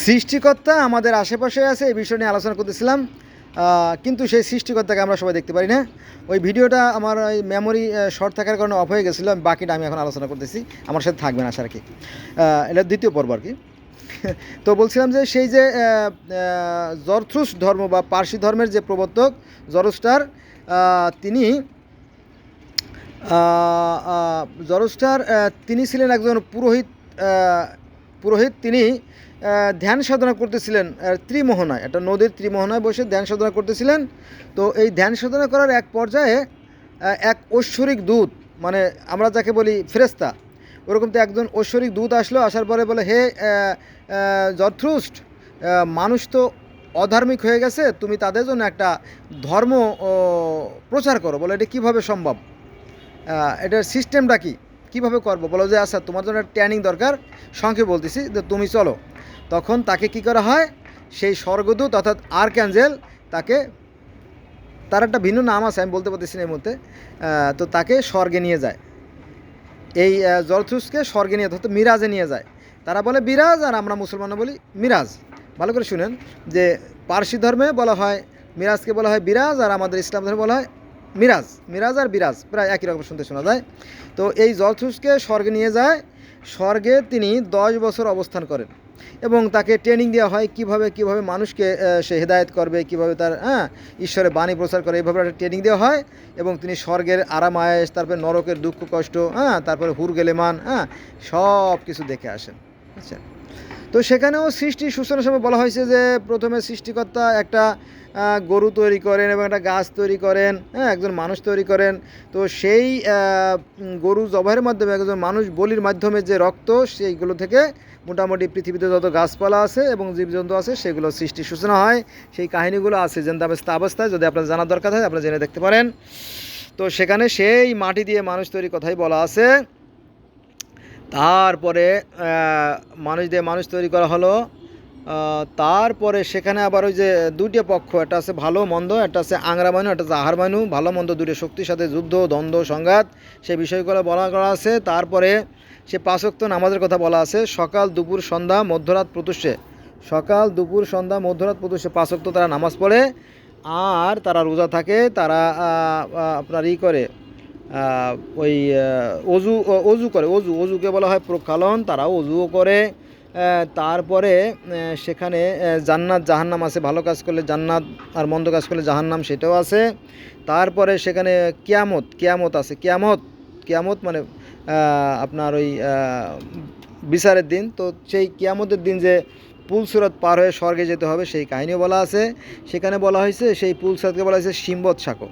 সৃষ্টিকর্তা আমাদের আশেপাশে আছে, এই বিষয় নিয়ে আলোচনা করতেছিলাম, কিন্তু সেই সৃষ্টিকর্তাকে আমরা সবাই দেখতে পারি না। ওই ভিডিওটা আমার ওই মেমোরি শর্ট থাকার কারণে অফ হয়ে গেছিলো, বাকিটা আমি এখন আলোচনা করতেছি, আমার সাথে থাকবেন আশা রাখি। এটা দ্বিতীয় পর্ব আর কি। তো বলছিলাম যে সেই যে জরথ্রুস ধর্ম বা পার্সি ধর্মের যে প্রবর্তক জরস্টার, তিনি জরস্টার তিনি ছিলেন একজন পুরোহিত। তিনি ধ্যান সাধনা করতেছিলেন ত্রিমোহনায়, একটা নদীর ত্রিমোহনায় বসে ধ্যান সাধনা করতেছিলেন। তো এই ধ্যান সাধনা করার এক পর্যায়ে এক ঐশ্বরিক দূত, মানে আমরা যাকে বলি ফেরেস্তা, ওরকম তো একজন ঐশ্বরিক দূত আসলো। আসার পরে বলে, হে জরথ্রুস্ট, মানুষ তো অধার্মিক হয়ে গেছে, তুমি তাদের জন্য একটা ধর্ম প্রচার করো। বলে, এটা কীভাবে সম্ভব, এটার সিস্টেমটা কী, কীভাবে করবো? বলো যে আচ্ছা, তোমার জন্য একটা ট্রেনিং দরকার, সংক্ষেপে বলতেছি, যে তুমি চলো। তখন তাকে কি করা হয়, সেই স্বর্গদূত অর্থাৎ আর্কঅ্যাঞ্জেল, তার একটা ভিন্ন নাম আছে, আমি বলতে পারতেছি না এই মুহূর্তে, তো তাকে স্বর্গে নিয়ে যায়। এই জরথ্রুসকে স্বর্গে নিয়ে, অর্থাৎ মিরাজে নিয়ে যায়। তারা বলে বিরাজ, আর আমরা মুসলমানরা বলি মিরাজ। ভালো করে শুনেন যে পার্সি ধর্মে বলা হয় মিরাজকে বলা হয় বিরাজ, আর আমাদের ইসলাম ধর্মে বলা হয় মিরাজ আর বিরাজ প্রায় একই রকম শুনতে শোনা যায়। তো এই জরথ্রুসকে স্বর্গে নিয়ে যায়। স্বর্গে তিনি 10 বছর অবস্থান করেন এবং তাকে ট্রেনিং দেওয়া হয় কীভাবে মানুষকে সে হেদায়েত করবে, কীভাবে তার ঈশ্বরের বাণী প্রচার করে, এইভাবে একটা ট্রেনিং দেওয়া হয়। এবং তিনি স্বর্গের আরাম আয়েশ, তারপরে নরকের দুঃখ কষ্ট, তারপরে হুরগেলেমান, সব কিছু দেখে আসেন। বুঝছেন? তো সেখানেও সৃষ্টির সূচনার সময় বলা হয়েছে যে প্রথমে সৃষ্টিকর্তা একটা গরু তৈরি করেন এবং একটা গাছ তৈরি করেন, একজন মানুষ তৈরি করেন। তো সেই গরু জবাইয়ের মাধ্যমে, একজন মানুষ বলির মাধ্যমে যে রক্ত, সেইগুলো থেকে মোটামুটি পৃথিবীতে যত গাছপালা আছে এবং জীবজন্তু আছে সেগুলো সৃষ্টির সূচনা হয়। সেই কাহিনীগুলো আছে জেন্দাবেস্তা অবস্থায়, যদি আপনার জানার দরকার হয় আপনারা জেনে দেখতে পারেন। তো সেখানে সেই মাটি দিয়ে মানুষ তৈরি কথাই বলা আছে। তারপরে মানুষ দিয়ে মানুষ তৈরি করা হলো। তারপরে সেখানে আবার ওই যে দুইটা পক্ষ, একটা আছে ভালো মন্দ, একটা আছে আংরা মানু, একটা আছে আহার মানু, ভালো মন্দ দুটো শক্তির সাথে যুদ্ধ দ্বন্দ্ব সংঘাত, সেই বিষয়গুলো বলা করা আছে। তারপরে সে 5 ওয়াক্ত নামাজের কথা বলা আছে, সকাল দুপুর সন্ধ্যা মধ্যরাত প্রত্যুষে, সকাল দুপুর সন্ধ্যা মধ্যরাত প্রত্যুষে 5 ওয়াক্ত তারা নামাজ পড়ে, আর তারা রোজা থাকে। তারা আপনার করে ওই অজু করে, অজুকে বলা হয় প্রক্ষালন, তারাও অজুও করে। তারপরে সেখানে জান্নাত জাহান্নাম আছে, ভালো কাজ করলে জান্নাত আর মন্দ কাজ করলে জাহান্নাম, সেটাও আছে। তারপরে সেখানে কিয়ামত আছে, কিয়ামত মানে আপনার ওই বিচারের দিন। তো সেই কিয়ামতের দিন যে পুল সিরাত পার হয়ে স্বর্গে যেতে হবে, সেই কাহিনীও বলা আছে। সেখানে বলা হয়েছে সেই পুল সিরাতকে বলা হয়েছে সিম্বত সাঁকো।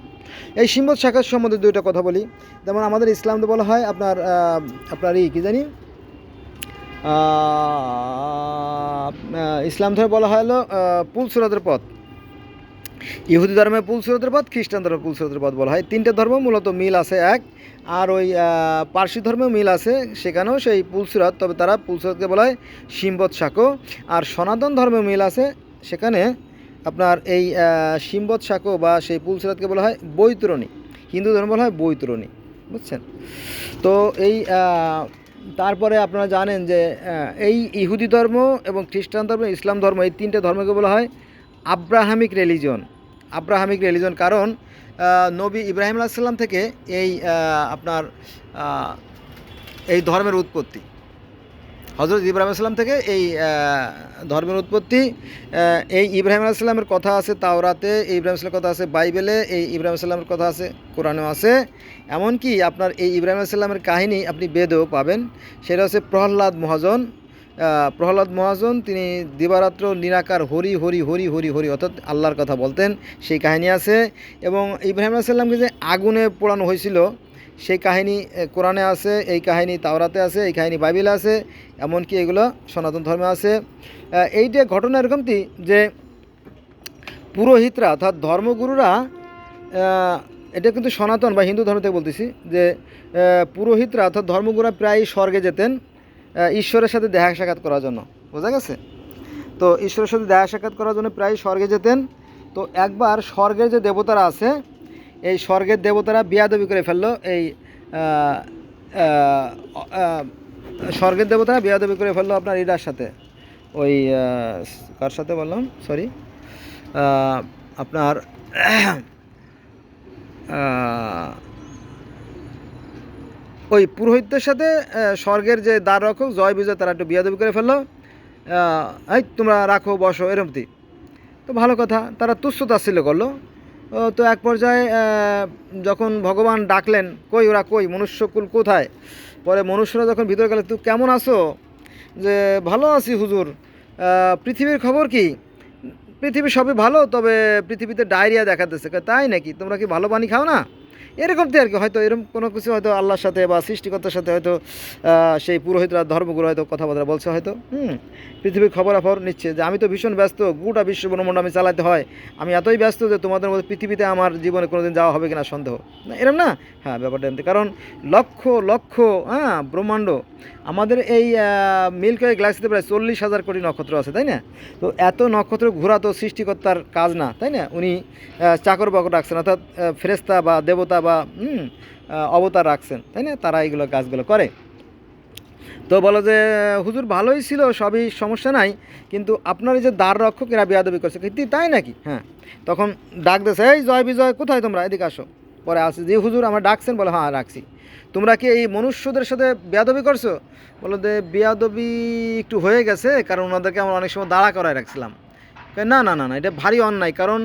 এই সিম্বত শাখার সম্বন্ধে দুইটা কথা বলি। যেমন আমাদের ইসলামে বলা হয় আপনার কী জানি, ইসলাম ধর্মে বলা হলো পুল সিরাতের পথ, ইহুদি ধর্মে পুল সিরাতের পথ, খ্রিস্টান ধর্মে পুল সিরাতের পথ বলা হয়। 3টে ধর্ম মূলত মিল আছে এক। আর ওই পার্সি ধর্মেও মিল আছে, সেখানেও সেই পুল সিরাত, তবে তারা পুল সিরাতকে বলা হয় সিম্বত সাঁকো। আর সনাতন ধর্মেও মিল আছে, সেখানে আপনার এই সিম্বত সাঁকো বা সেই পুল সিরাতকে বলা হয় বৈতরণী, হিন্দু ধর্ম বলা হয় বৈতরণী। বুঝছেন? তো এই তারপরে আপনারা জানেন যে এই ইহুদি ধর্ম এবং খ্রিস্টান ধর্ম, ইসলাম ধর্ম, এই 3টে ধর্মকে বলা হয় আব্রাহামিক রিলিজন। কারণ নবী ইব্রাহিম আলাইহিস সালাম থেকে এই আপনার এই ধর্মের উৎপত্তি, হযরত ইব্রাহিম আলাইহিস সালাম থেকে এই ধর্মের উৎপত্তি। এই ইব্রাহিম আলাইহিস সালামের কথা আছে তাওরাতে, এই ইব্রাহিম সালামের কথা আছে বাইবেলে, এই ইব্রাহিম সালামের কথা আছে কোরআনেও আছে। এমনকি আপনার এই ইব্রাহিম আলাইহিস সালামের কাহিনী আপনি বেদেও পাবেন। সেটা হচ্ছে প্রহ্লাদ মহাজন, তিনি দিবারাত্র নিরাকার হরি হরি হরি হরি হরি অর্থাৎ আল্লাহর কথা বলতেন, সেই কাহিনী আছে। এবং ইব্রাহিম আলাইহিস সালামকে যে আগুনে পোড়ানো হয়েছিল, সেই কাহিনী কোরআনে আছে, এই কাহিনী তাওরাতে আছে, এই কাহিনী বাইবেলে আছে, এমনকি এগুলো সনাতন ধর্মে আছে। এইটা ঘটনা এরকমটি যে পুরোহিতরা অর্থাৎ ধর্মগুরুরা, এটা কিন্তু সনাতন বা হিন্দু ধর্ম থেকে বলতেছি, যে পুরোহিতরা অর্থাৎ ধর্মগুরুরা প্রায় স্বর্গে যেতেন ঈশ্বরের সাথে দেখা সাক্ষাৎ করার জন্য। বোঝা গেছে? তো ঈশ্বরের সাথে দেখা সাক্ষাৎ করার জন্য প্রায় স্বর্গে যেতেন। তো একবার স্বর্গের যে দেবতারা আছে, এই স্বর্গের দেবতারা বিয়াদবি করে ফেললো, এই স্বর্গের দেবতারা বিয়াদবি করে ফেললো আপনার ইরার সাথে, ওই কার সাথে বললাম, সরি, আপনার ওই পুরোহিতদের সাথে স্বর্গের যে দ্বার রক্ষক জয় বিজয় তারা একটু বিয়াদবি করে ফেললো, এই তোমরা রাখো বসো এরমতি। তো ভালো কথা, তারা তুচ্ছ তাচ্ছিল্য করলো। তো এক পর্যায়ে যখন ভগবান ডাকলেন, কই ওরা কই, মনুষ্যকুল কোথায়? পরে মনুষ্যরা যখন ভিতরে গেলে, তুই কেমন আছো? যে ভালো আছি হুজুর। পৃথিবীর খবর কি? পৃথিবী সবই ভালো, তবে পৃথিবীতে ডায়রিয়া দেখাতেছে। তাই নাকি? তোমরা কি ভালো পানি খাও না? এরকম তো আর কি, হয়তো এরকম কোনো কিছু হয়তো আল্লাহর সাথে বা সৃষ্টিকর্তার সাথে হয়তো সেই পুরোহিতরা ধর্মগুরু হয়তো কথাবার্তা বলছে হয়তো। পৃথিবীর খবরাখবর নিচ্ছে যে আমি তো ভীষণ ব্যস্ত, গোটা বিশ্ব ব্রহ্মাণ্ড আমি চালাতে হয়, আমি এতই ব্যস্ত যে তোমাদের মধ্যে পৃথিবীতে আমার জীবনে কোনোদিন যাওয়া হবে কিনা সন্দেহ। না এরম না? হ্যাঁ, ব্যাপারটা এমনি। কারণ লক্ষ লক্ষ ব্রহ্মাণ্ড, আমাদের এই মিল্কি ওয়ে গ্যালাক্সিতে প্রায় 40,000 কোটি নক্ষত্র আছে, তাই না? তো এত নক্ষত্র ঘোরা তো সৃষ্টিকর্তার কাজ না, তাই না? উনি চাকর বাকর রাখছেন, অর্থাৎ ফেরেশতা বা দেবতা বা অবতার রাখছেন, তাই না? তারা এইগুলো কাজগুলো করে। তো বলো যে হুজুর ভালোই ছিল, সবই সমস্যা নাই, কিন্তু আপনার এই যে দ্বার রক্ষক এরা বেয়াদবি করছে। কিন্তু তাই নাকি? হ্যাঁ। তখন ডাক দিয়েছে, এই জয় বিজয় কোথায় তোমরা, এদিকে আসো। পরে আসে, যে হুজুর আমার ডাকছেন? বলে হ্যাঁ রাখছি। তোমরা কি এই মনুষ্যদের সাথে বেয়াদবি করছো? বলো যে বেয়াদবি একটু হয়ে গেছে, কারণ ওনাদেরকে আমরা অনেক সময় দাঁড়া করায় রাখছিলাম। না না না না, এটা ভারী অন্যায়, কারণ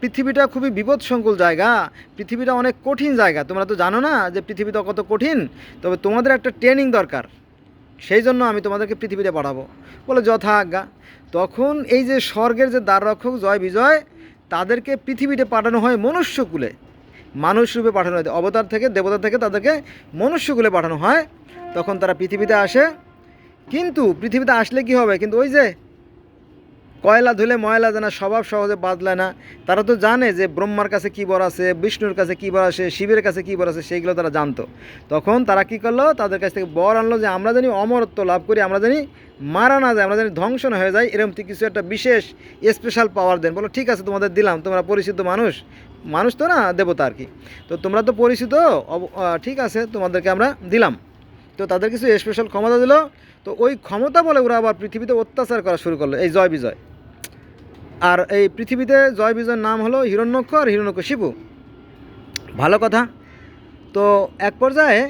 পৃথিবীটা খুবই বিপদসংকুল জায়গা, পৃথিবীটা অনেক কঠিন জায়গা। তোমরা তো জানো না যে পৃথিবীটা কত কঠিন, তবে তোমাদের একটা ট্রেনিং দরকার, সেই জন্য আমি তোমাদেরকে পৃথিবীতে পাঠাবো। বলে যথা আজ্ঞা। তখন এই যে স্বর্গের যে দ্বাররক্ষক জয় বিজয়, তাদেরকে পৃথিবীতে পাঠানো হয় মনুষ্যকুলে, মানুষ রূপে পাঠানো হয়, অবতার থেকে দেবতা থেকে তাদেরকে মনুষ্যকুলে পাঠানো হয়। তখন তারা পৃথিবীতে আসে। কিন্তু পৃথিবীতে আসলে কি হবে? কিন্তু ওই যে কয়লা ধুলে ময়লা জানা স্বভাব সহজে বাদলায় না। তারা তো জানে যে ব্রহ্মার কাছে কী বর আছে, বিষ্ণুর কাছে কী বর আছে, শিবের কাছে কী বর আছে, সেইগুলো তারা জানতো। তখন তারা কী করলো? তাদের কাছ থেকে বর আনলো যে আমরা জানি অমরত্ব লাভ করি, আমরা জানি মারা না যায়, আমরা জানি ধ্বংস না হয়ে যায়, এরকম কিছু একটা বিশেষ স্পেশাল পাওয়ার দেন। বলো ঠিক আছে, তোমাদের দিলাম, তোমরা পরিচিত মানুষ, মানুষ তো না দেবতা আর কি, তো তোমরা তো পরিচিত, ঠিক আছে তোমাদেরকে আমরা দিলাম। তো তাদের কিছু স্পেশাল ক্ষমতা দিল। তো ওই ক্ষমতা বলে ওরা আবার পৃথিবীতে অত্যাচার করা শুরু করলো, এই জয় বিজয়। আর এই পৃথিবীতে জয় বিজয়ের নাম হলো হিরণ্যক্ষ আর হিরণ্যকশিপু। ভালো কথা। তো এক পর্যায়ে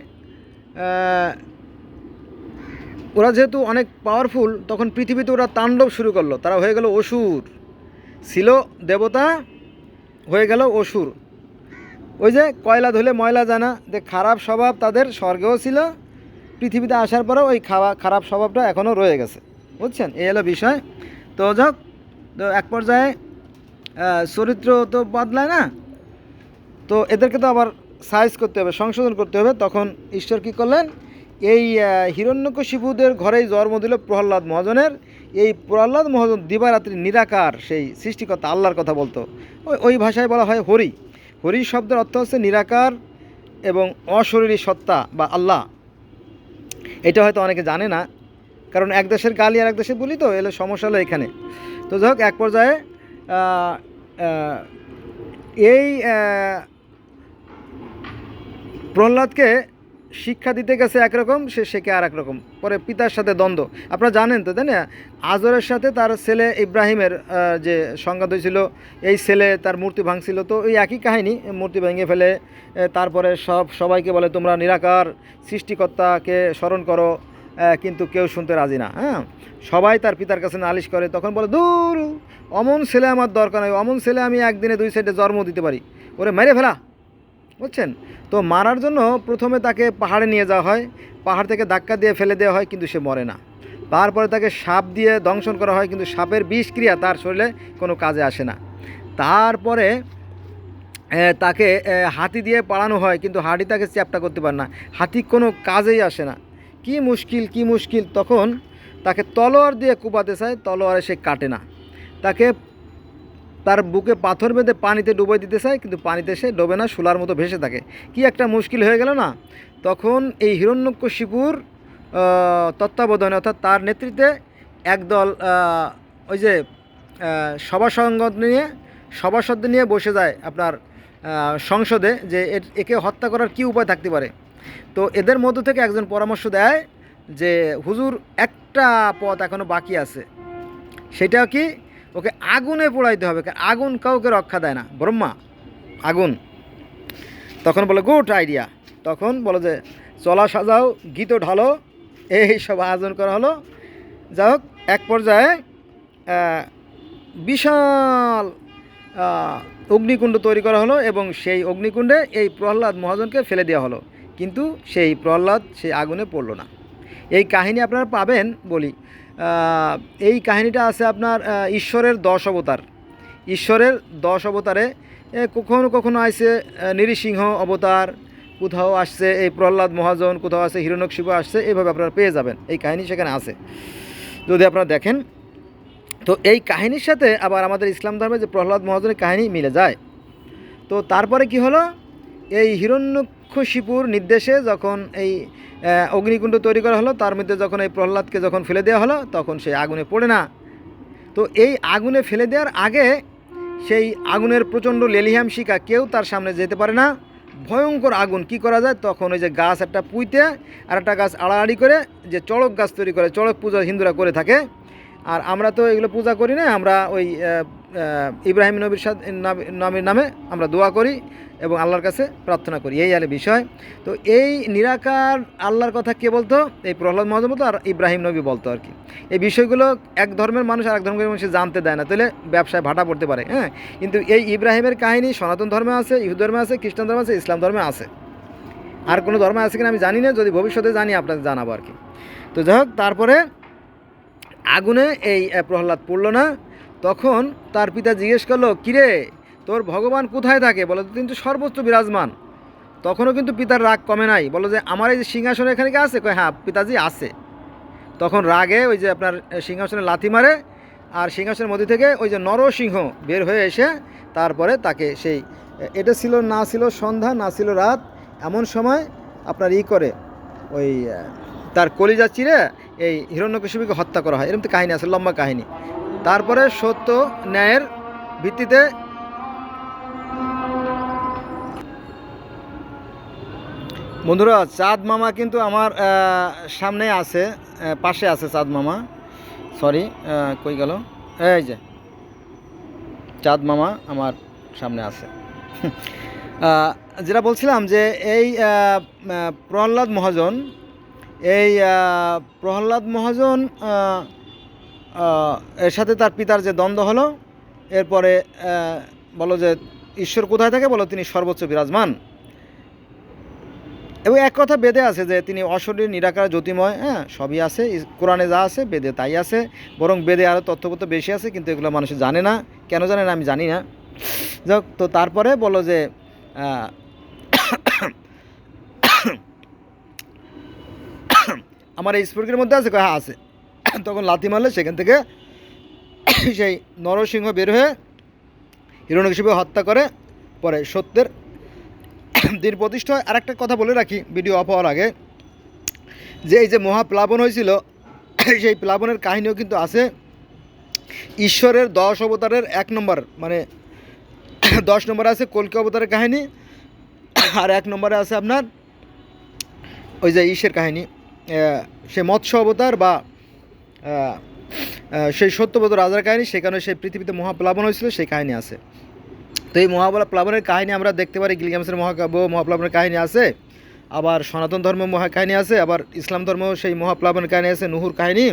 ওরা যেহেতু অনেক পাওয়ারফুল, তখন পৃথিবীতে ওরা তাণ্ডব শুরু করলো। তারা হয়ে গেল অসুর, ছিল দেবতা, হয়ে গেল অসুর। ওই যে কয়লা ধুলে ময়লা জানা, যে খারাপ স্বভাব তাদের স্বর্গেও ছিল, পৃথিবীতে আসার পরেও ওই খারাপ স্বভাবটা এখনও রয়ে গেছে। বুঝছেন? এই হলো বিষয়। তো যাক, তো এক পর্যায়ে চরিত্র তো বদলায় না, তো এদেরকে তো আবার সাইজ করতে হবে, সংশোধন করতে হবে। তখন ঈশ্বর কী করলেন? এই হিরণ্যকশিপুদের ঘরেই জন্ম দিল প্রহ্লাদ মহাজনের। এই প্রহ্লাদ মহাজন দিবারাত্রি নিরাকার সেই সৃষ্টিকর্তা আল্লাহর কথা বলতো। ওই ভাষায় বলা হয় হরি। হরি শব্দের অর্থ হচ্ছে নিরাকার এবং অশরীরী সত্তা বা আল্লাহ। এটা হয়তো অনেকে জানে না, কারণ এক দেশের গালি আর এক দেশের বলি, তো এলে সমস্যা হলো এখানে। তো যাই হোক, এক পর্যায়ে এই প্রহ্লাদকে শিক্ষা দিতে গেছে একরকম, সে শেখে আর এক রকম। পরে পিতার সাথে দ্বন্দ্ব, আপনারা জানেন তো, তাই না? আজরের সাথে তার ছেলে ইব্রাহিমের যে সংঘাত হয়েছিল, এই ছেলে তার মূর্তি ভাঙছিল। তো এই একই কাহিনী, মূর্তি ভেঙে ফেলে তারপরে সবাইকে বলে তোমরা নিরাকার সৃষ্টিকর্তাকে স্মরণ করো, কিন্তু কেউ শুনতে রাজি না। সবাই তার পিতার কাছে নালিশ করে। তখন বলে দূর, অমন ছেলে আমার দরকার নেই, অমন ছেলে আমি একদিনে 2 সাইডে জন্ম দিতে পারি, ওরে মেরে ফেলা। বুঝছেন? তো মারার জন্য প্রথমে তাকে পাহাড়ে নিয়ে যাওয়া হয়, পাহাড় থেকে ধাক্কা দিয়ে ফেলে দেওয়া হয়, কিন্তু সে মরে না। তারপরে তাকে সাপ দিয়ে দংশন করা হয়, কিন্তু সাপের বিষক্রিয়া তার শরীরে কোনো কাজে আসে না। তারপরে তাকে হাতি দিয়ে পালানো হয়, কিন্তু হাতি তাকে চ্যাপ্টা করতে পারে না, হাতি কোনো কাজেই আসে না। কি মুশকিল, কি মুশকিল! তখন তাকে তলোয়ার দিয়ে কুপাতে চায়, তলোয়ারে সে কাটে না। তাকে তার বুকে পাথর বেঁধে পানিতে ডুবাই দিতে চায়, কিন্তু পানিতে সে ডোবে না, শোলার মতো ভেসে থাকে। কি একটা মুশকিল হয়ে গেল না? তখন এই হিরণ্যকশিপুর তত্ত্বাবধানে, অর্থাৎ তার নেতৃত্বে একদল ওই যে সভাসদ নিয়ে বসে যায় আপনার সংসদে, যে একে হত্যা করার কী উপায় থাকতে পারে। তো এদের মধ্য থেকে একজন পরামর্শ দেয় যে হুজুর, একটা পথ এখনও বাকি আছে, সেটা কি, ওকে আগুনে পোড়াইতে হবে, আগুন কাউকে রক্ষা দেয় না, ব্রহ্মা আগুন। তখন বলে গুড আইডিয়া, তখন বলো যে চলা সাজাও, গীত ঢালো, এই সব আয়োজন করা হলো। যাই হোক, এক পর্যায়ে বিশাল অগ্নিকুণ্ড তৈরি করা হলো এবং সেই অগ্নিকুণ্ডে এই প্রহ্লাদ মহাজনকে ফেলে দেওয়া হলো, কিন্তু সেই প্রহ্লাদ সেই আগুনে পড়লো না। এই কাহিনী আপনারা পাবেন বলি, এই কাহিনীটা আছে আপনার ঈশ্বরের 10 অবতার। ঈশ্বরের 10 অবতারে কখনো কখনো আসছে নৃসিংহ অবতার, কোথাও আসছে এই প্রহ্লাদ মহাজন, কোথাও আসছে হিরণ্যকশিপু আসছে, এইভাবে আপনারা পেয়ে যাবেন, এই কাহিনী সেখানে আছে যদি আপনারা দেখেন। তো এই কাহিনীর সাথে আবার আমাদের ইসলাম ধর্মে যে প্রহ্লাদ মহাজনের কাহিনী মিলে যায়। তো তারপরে কি হলো, এই হিরণ্যকশিপুর নির্দেশে যখন এই অগ্নিকুণ্ড তৈরি করা হলো, তার মধ্যে যখন এই প্রহ্লাদকে যখন ফেলে দেওয়া হলো, তখন সেই আগুনে পড়ে না। তো এই আগুনে ফেলে দেওয়ার আগে সেই আগুনের প্রচণ্ড লেলিহাম শিখা, কেউ তার সামনে যেতে পারে না, ভয়ঙ্কর আগুন। কি করা যায় তখন, ওই যে গাছ একটা পুঁইতে আর একটা গাছ আড়াআড়ি করে যে চড়ক গাছ তৈরি করে, চড়ক পূজা হিন্দুরা করে থাকে। আর আমরা তো এগুলো পূজা করি না, আমরা ওই ইব্রাহিম নবীর সাথে নবীর নামে আমরা দোয়া করি এবং আল্লাহর কাছে প্রার্থনা করি, এই আলে বিষয়। তো এই নিরাকার আল্লাহর কথা কে বলতো, এই প্রহ্লাদ মহাজন বলতো আর ইব্রাহিম নবী বলতো আর কি। এই বিষয়গুলো এক ধর্মের মানুষ আর এক ধর্মের মানুষ জানতে দেয় না, তাহলে ব্যবসায় ভাটা পড়তে পারে। হ্যাঁ, কিন্তু এই ইব্রাহিমের কাহিনী সনাতন ধর্মে আছে, ইহুদ ধর্মে আছে, খ্রিস্টান ধর্মে আছে, ইসলাম ধর্মে আছে। আর কোনো ধর্মে আছে কিনা আমি জানি না, যদি ভবিষ্যতে জানি আপনাদের জানাবো আর কি। তো যাই হোক, তারপরে আগুনে এই প্রহ্লাদ পড়ল না। তখন তার পিতা জিজ্ঞেস করলো, কিরে তোর ভগবান কোথায় থাকে? বলো, তিনি তো সর্বোচ্চ বিরাজমান। তখনও কিন্তু পিতার রাগ কমে নাই, বলো যে আমার এই যে সিংহাসন এখানে কি আছে? কয় হ্যাঁ পিতাজি আছে। তখন রাগে ওই যে আপনার সিংহাসনে লাথি মারে, আর সিংহাসনের মধ্যে থেকে ওই যে নরসিংহ বের হয়ে এসে তারপরে তাকে সেই, এটা ছিল না ছিল সন্ধ্যা না ছিল রাত, এমন সময় আপনার করে ওই তার কলিজা চিরে এই হিরণ্যকশিপুকে হত্যা করা হয়। এরকম তো কাহিনী আছে, লম্বা কাহিনী। তারপরে সত্য ন্যায়ের ভিত্তিতে বন্ধুরা, চাঁদ মামা কিন্তু আমার সামনে আছে, পাশে আছে চাঁদ মামা। সরি, কই গেল? এই যে চাঁদ মামা আমার সামনে আছে। যেটা বলছিলাম যে এই প্রহ্লাদ মহাজন, এই প্রহ্লাদ মহাজন এর সাথে তার পিতার যে দ্বন্দ্ব হলো, এরপরে বলো যে ঈশ্বর কোথায় থাকে? বলো তিনি সর্বোচ্চ বিরাজমান। এবং এক কথা বেদে আছে যে তিনি অশরীর, নিরাকার, জ্যোতিময়। হ্যাঁ, সবই আছে, কোরআনে যা আছে বেদে তাই আছে, বরং বেদে আরও তথ্যপত্র বেশি আছে, কিন্তু এগুলো মানুষ জানে না। কেন জানে না আমি জানি না। যাক, তো তারপরে বলো যে আমার এই স্পর্কের মধ্যে আছে? হ্যাঁ আছে। তখন লাথি মারলে সেখান থেকে সেই নরসিংহ বের হয়ে হিরণ্যকশিপুকে হত্যা করে। পরে সত্যের দিন প্রতিষ্ঠা হয়। আর একটা কথা বলে রাখি ভিডিও অফ হওয়ার আগে, যে এই যে মহাপ্লাবন হয়েছিল, সেই প্লাবনের কাহিনীও কিন্তু আছে। ঈশ্বরের 10 অবতারের 1 নম্বর, মানে 10 নম্বরে আছে কল্কি অবতারের কাহিনী, আর 1 নম্বরে আছে আপনার ওই যে ঈশের কাহিনী, সে মৎস্য অবতার বা সেই সত্যবত রাজার কাহিনী। সেখানে সেই পৃথিবীতে মহাপ্লাবন হয়েছিল, সেই কাহিনী আছে। তো এই মহাপ্লাবনের কাহিনী আমরা দেখতে পারি, গিলগামেশের মহাকাব্য মহাপ্লাবনের কাহিনী আছে, আবার সনাতন ধর্ম কাহিনী আছে, আবার ইসলাম ধর্ম সেই মহাপ্লাবনের কাহিনী আছে, নুহুর কাহিনী,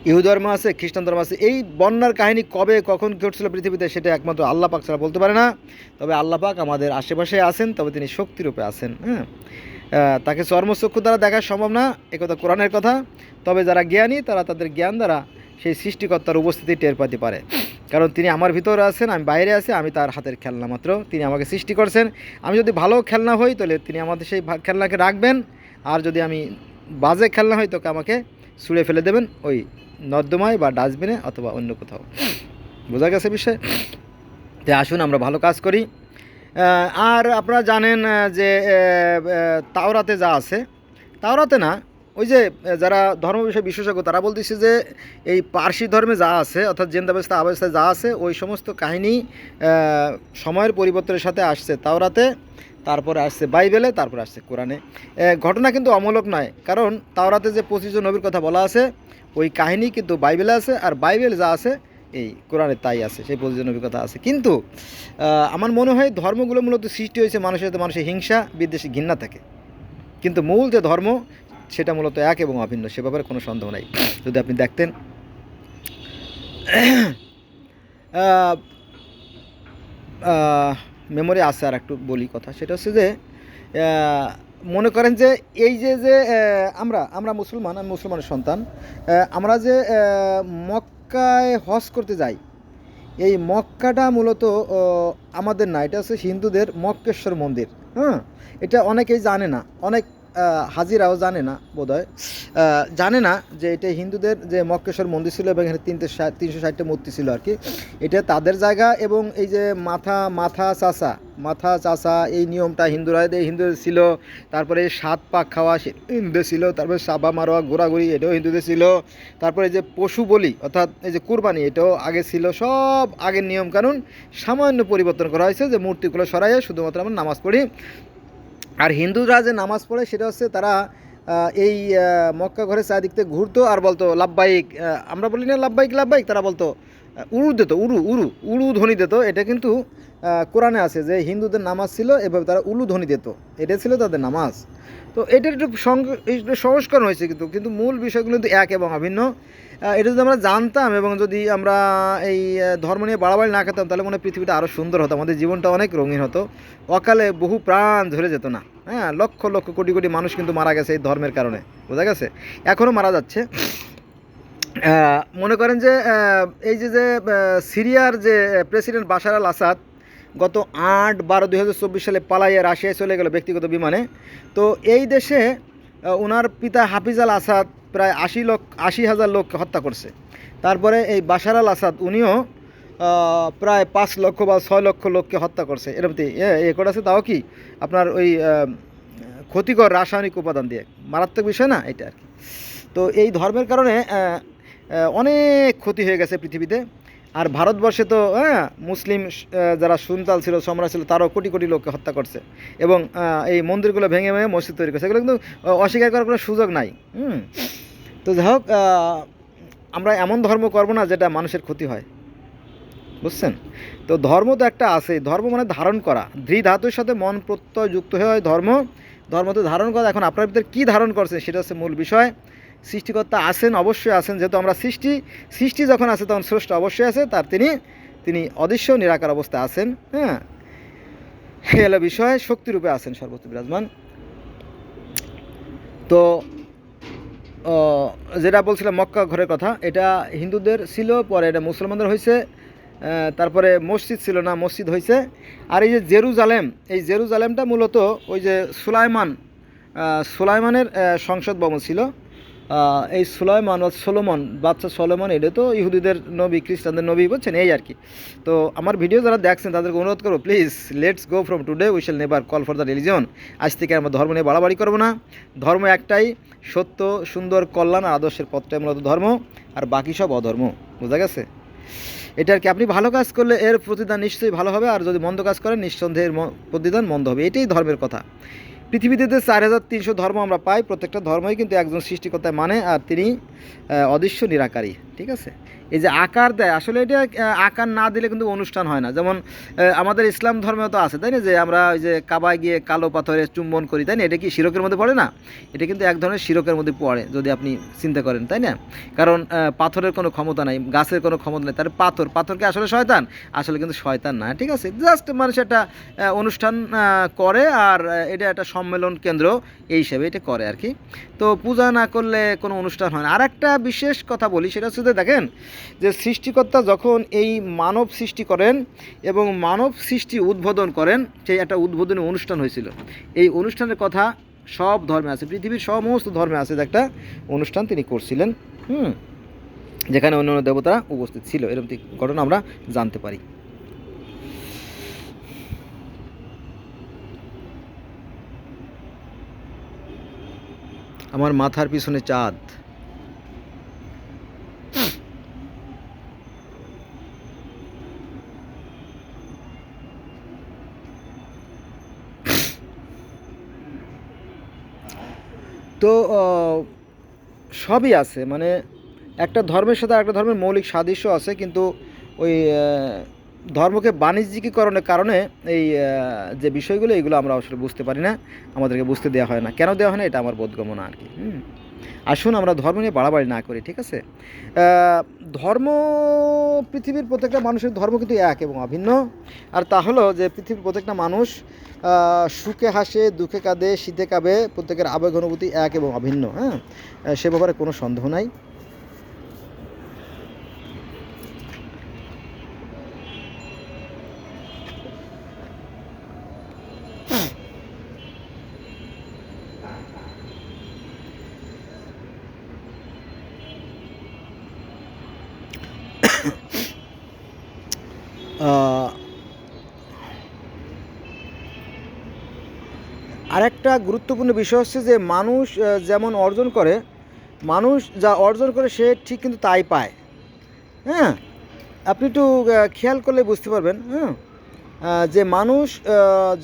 ইহুদ ধর্ম আছে, খ্রিস্টান ধর্ম আছে। এই বন্যার কাহিনী কবে কখন ঘটছিল পৃথিবীতে, সেটা একমাত্র আল্লাহ পাক ছাড়া বলতে পারে না। তবে আল্লাহ পাক আমাদের আশেপাশে আছেন, তবে তিনি শক্তিরূপে আছেন। হ্যাঁ, তাকে চর্মচক্ষু দ্বারা দেখা সম্ভব না, একথা কোরআনের কথা। তবে যারা জ্ঞানী তারা তাদের জ্ঞান দ্বারা সেই সৃষ্টিকর্তার উপস্থিতি টের পাতে পারে, কারণ তিনি আমার ভিতরে আছেন, আমি বাইরে আছি, আমি তার হাতের খেলনা মাত্র। তিনি আমাকে সৃষ্টি করছেন, আমি যদি ভালো খেলনা হই তাহলে তিনি আমাদের সেই খেলনাকে রাখবেন, আর যদি আমি বাজে খেলনা হই তোকে আমাকে ছুঁড়ে ফেলে দেবেন ওই নর্দমায় বা ডাস্টবিনে অথবা অন্য কোথাও। বোঝা গেছে বিষয়? তো আসুন আমরা ভালো কাজ করি। আর আপনারা জানেন যে তাওরাতে যা আছে, তাওরাতে না, ওই যে যারা ধর্ম বিষয়ে বিশেষজ্ঞ তারা বলতেছে যে এই পার্সি ধর্মে যা আছে, অর্থাৎ জেন্দাবেস্তা আবেস্তায় যা আছে, ওই সমস্ত কাহিনী সময়ের পরিবর্তনের সাথে আসছে। তাওরাতে তারপরে আসছে বাইবেলে, তারপরে আসছে কোরআনে। ঘটনা কিন্তু অমূলক নয়, কারণ তাওরাতে যে 25 জন নবীর কথা বলা আছে ওই কাহিনী কিন্তু বাইবেলে আছে, আর বাইবেল যা আছে এই কোরআনে তাই আছে, সেই 25 জন নবীর কথা আছে। কিন্তু আমার মনে হয় ধর্মগুলো মূলত সৃষ্টি হয়েছে মানুষের সাথে মানুষের হিংসা বিদ্বেষী ঘৃণা থাকে, কিন্তু মূল যে ধর্ম সেটা মূলত এক এবং অভিন্ন, সে ব্যাপারে কোনো সন্দেহ নাই। যদি আপনি দেখতেন মেমোরি আছে আর একটু বলি কথা, সেটা হচ্ছে যে মনে করেন যে এই যে আমরা আমরা মুসলমান, আমি মুসলমানের সন্তান, আমরা যে মক্কায় হজ করতে যাই, এই মক্কাটা মূলত আমাদের না, এটা হচ্ছে হিন্দুদের মক্কেশ্বর মন্দির। হ্যাঁ, এটা অনেকেই জানে না, অনেক হাজিরাও জানে না বোধহয়, জানে না যে এটা হিন্দুদের যে মক্কেশ্বর মন্দির ছিল এবং এখানে 360টা মূর্তি ছিল আর কি। এটা তাদের জায়গা, এবং এই যে মাথা চাষা এই নিয়মটা হিন্দুদের ছিল। তারপরে 7 পাক খাওয়া হিন্দুদের ছিল। তারপরে সাবা মারোয়া ঘোরাঘুরি এটাও হিন্দুদের ছিল। তারপরে যে পশু বলি অর্থাৎ এই যে কুরবানি এটাও আগে ছিল। সব আগের নিয়মকানুন সামান্য পরিবর্তন করা হয়েছে, যে মূর্তিগুলো সরাইয়ে শুধুমাত্র আমরা নামাজ পড়ি। আর হিন্দুরা যে নামাজ পড়ে সেটা হচ্ছে তারা এই মক্কা ঘরে চারিদিক থেকে ঘুরতো আর বলতো লাব্বাইক, আমরা বলি না লাব্বাইক লাব্বাইক, তারা বলতো উরু দিত, উরু ধ্বনি দিত। এটা কিন্তু কোরআনে আছে যে হিন্দুদের নামাজ ছিল এভাবে, তারা উলু ধ্বনি দিত, এটা ছিল তাদের নামাজ। তো এটার একটু সংস্করণ হয়েছে, কিন্তু মূল বিষয়গুলো কিন্তু এক এবং অভিন্ন। এটা যদি আমরা জানতাম এবং যদি আমরা এই ধর্ম নিয়ে বাড়াবাড়ি না খেতাম, তাহলে মনে হয় পৃথিবীটা আরও সুন্দর হতো, আমাদের জীবনটা অনেক রঙিন হতো, অকালে বহু প্রাণ ঝরে যেত না। হ্যাঁ, লক্ষ লক্ষ কোটি কোটি মানুষ কিন্তু মারা গেছে এই ধর্মের কারণে, বোঝা গেছে, এখনও মারা যাচ্ছে। মনে করেন যে এই যে সিরিয়ার যে প্রেসিডেন্ট বাশার আল আসাদ গত 8/12/2024 সালে পালাইয়ে রাশিয়ায় চলে গেল ব্যক্তিগত বিমানে। তো এই দেশে ওনার পিতা হাফিজ আল আসাদ প্রায় 80,000 লোককে হত্যা করছে। তারপরে এই বাশার আল আসাদ উনিও প্রায় 5 লক্ষ বা 6 লক্ষ লোককে হত্যা করছে। এরকম এ করেছে, তাও কি আপনার ওই ক্ষতিকর রাসায়নিক উপাদান দিয়ে, মারাত্মক বিষয় না এটা আর কি। তো এই ধর্মের কারণে অনেক ক্ষতি হয়ে গেছে পৃথিবীতে। আর ভারতবর্ষে তো মুসলিম যারা সুনতাল ছিল, সম্রাট ছিল, তারাও কোটি কোটি লোককে হত্যা করছে এবং এই মন্দিরগুলো ভেঙে ভেঙে মসজিদ তৈরি করছে। এগুলো কিন্তু অস্বীকার করার কোনো সুযোগ নাই। তো যাই হোক, আমরা এমন ধর্ম করবো না যেটা মানুষের ক্ষতি হয়, বুঝছেন? তো ধর্ম তো একটা আছে, ধর্ম মানে ধারণ করা, ধৃ ধাতুর সাথে মন প্রত্যয় যুক্ত হয়ে হয় ধর্ম। ধর্ম তো ধারণ করা। এখন আপনার ভিতরে কী ধারণ করছে সেটা হচ্ছে মূল বিষয়। সৃষ্টিকর্তা আছেন, অবশ্যই আছেন, যেহেতু আমরা সৃষ্টি যখন আছে তখন স্রষ্টা অবশ্যই আছে, তার তিনি অদৃশ্য নিরাকার অবস্থায় আছেন। হ্যাঁ, এলো বিষয়, শক্তিরূপে আছেন সর্বত্র বিরাজমান। তো যেটা বলছিলাম মক্কা ঘরের কথা, এটা হিন্দুদের ছিল, পরে এটা মুসলমানদের হয়েছে, তারপরে মসজিদ ছিল না, মসজিদ হয়েছে। আর এই যে জেরুজালেমটা মূলত ওই যে সুলাইমানের সংসদ ভবন ছিল। এই সুলাইমান বা সোলোমন, বাচ্চা সোলোমন, এটা তো ইহুদিদের নবী, খ্রিস্টানদের নবী, বুঝছেন, এই আর কি। তো আমার ভিডিও যারা দেখছেন তাদেরকে অনুরোধ করবো, please let's go from today we shall never call for the religion. আজ থেকে আমরা ধর্ম নিয়ে বাড়াবাড়ি করবো না। ধর্ম একটাই, সত্য, সুন্দর, কল্যাণ আর আদর্শের পথটাই মূলত ধর্ম, আর বাকি সব অধর্ম, বোঝা গেছে? এটা আর কি। আপনি ভালো কাজ করলে এর প্রতিদান নিশ্চয়ই ভালো হবে, আর যদি মন্দ কাজ করেন নিঃসন্দেহে এর প্রতিদান মন্দ হবে। এটাই ধর্মের কথা। পৃথিবীতে 4300 ধর্ম আমরা পাই, প্রত্যেকটা ধর্মই কিন্তু একজন সৃষ্টিকর্তায় মানে, আর তিনি অদৃশ্য নিরাকারী, ঠিক আছে? এই যে আকার দেয়, আসলে এটা আকার না দিলে কিন্তু অনুষ্ঠান হয় না। যেমন আমাদের ইসলাম ধর্মেও তো আছে, তাই না, যে আমরা ওই যে কাবায় গিয়ে কালো পাথরে চুম্বন করি, তাই না? এটা কি শিরকের মধ্যে পড়ে না? এটা কিন্তু এক ধরনের শিরকের মধ্যে পড়ে যদি আপনি চিন্তা করেন, তাই না? কারণ পাথরের কোনো ক্ষমতা নাই, গাছের কোনো ক্ষমতা নেই, তার পাথরকে আসলে শয়তান, আসলে কিন্তু শয়তান না, ঠিক আছে? জাস্ট মানুষ একটা অনুষ্ঠান করে, আর এটা একটা সম্মেলন কেন্দ্র এই হিসেবে এটা করে আর কি। তো পূজা না করলে কোনো অনুষ্ঠান হয় না। আর একটা বিশেষ কথা বলি, সেটা হচ্ছে যে দেখেন, যে সৃষ্টিকর্তা যখন এই মানব সৃষ্টি করেন এবং মানব সৃষ্টি উদ্বোধন করেন, সেই একটা উদ্বোধনী অনুষ্ঠান হয়েছিল। এই অনুষ্ঠানের কথা সব ধর্মে আছে, পৃথিবীর সমস্ত ধর্মে আছে, যে একটা অনুষ্ঠান তিনি করছিলেন, যেখানে অন্য অন্য দেবতারা উপস্থিত ছিল। এরকম ঘটনা আমরা জানতে পারি। আমার মাথার পিছনে চাঁদ। তো সবই আছে, মানে একটা ধর্মের সাথে একটা ধর্মের মৌলিক সাদৃশ্য আছে, কিন্তু ওই ধর্মকে বাণিজ্যিকীকরণের কারণে এই যে বিষয়গুলো এগুলো আমরা আসলে বুঝতে পারি না, আমাদেরকে বুঝতে দেওয়া হয় না। কেন দেওয়া হয় না এটা আমার বোধগম্য না আর কি। আসুন আমরা ধর্ম নিয়ে বাড়াবাড়ি না করি, ঠিক আছে? ধর্ম, পৃথিবীর প্রত্যেকটা মানুষের ধর্ম কিন্তু এক এবং অভিন্ন। আর তা হলো যে পৃথিবীর প্রত্যেকটা মানুষ সুখে হাসে, দুঃখে কাঁদে, শীতে কাঁপে, প্রত্যেকের আবেগ অনুভূতি এক এবং অভিন্ন। হ্যাঁ, সে ব্যাপারে কোনো সন্দেহ নাই। আরেকটা গুরুত্বপূর্ণ বিষয় হচ্ছে যে মানুষ যেমন অর্জন করে, মানুষ যা অর্জন করে সে ঠিক কিন্তু তাই পায়। হ্যাঁ, আপনি একটু খেয়াল করলে বুঝতে পারবেন। হ্যাঁ, যে মানুষ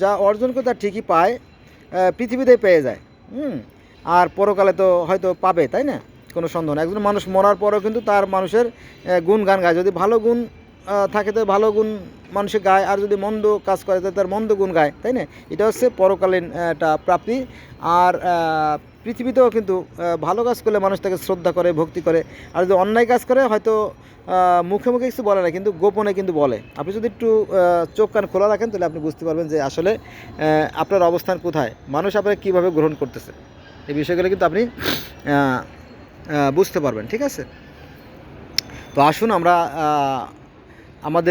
যা অর্জন করে তা ঠিকই পায়, পৃথিবীতেই পেয়ে যায়। আর পরকালে তো হয়তো পাবে, তাই না? কোনো সন্দেহ নেই। একজন মানুষ মরার পরেও কিন্তু তার মানুষের গুণ গান গায়। যদি ভালো গুণ থাকে তো ভালো গুণ মানুষে গায়, আর যদি মন্দ কাজ করে তো তার মন্দ গুণ গায়, তাই না? এটা হচ্ছে পরকালীন একটা প্রাপ্তি। আর পৃথিবীতেও কিন্তু ভালো কাজ করলে মানুষ তাকে শ্রদ্ধা করে, ভক্তি করে। আর যদি অন্যায় কাজ করে হয়তো মুখে মুখে কিছু বলে না, কিন্তু গোপনে কিন্তু বলে। আপনি যদি একটু চোখ কান খোলা রাখেন তাহলে আপনি বুঝতে পারবেন যে আসলে আপনার অবস্থান কোথায়, মানুষ আপনাকে কীভাবে গ্রহণ করতেছে। এই বিষয়গুলো কিন্তু আপনি বুঝতে পারবেন, ঠিক আছে? তো আসুন আমরা আমাদের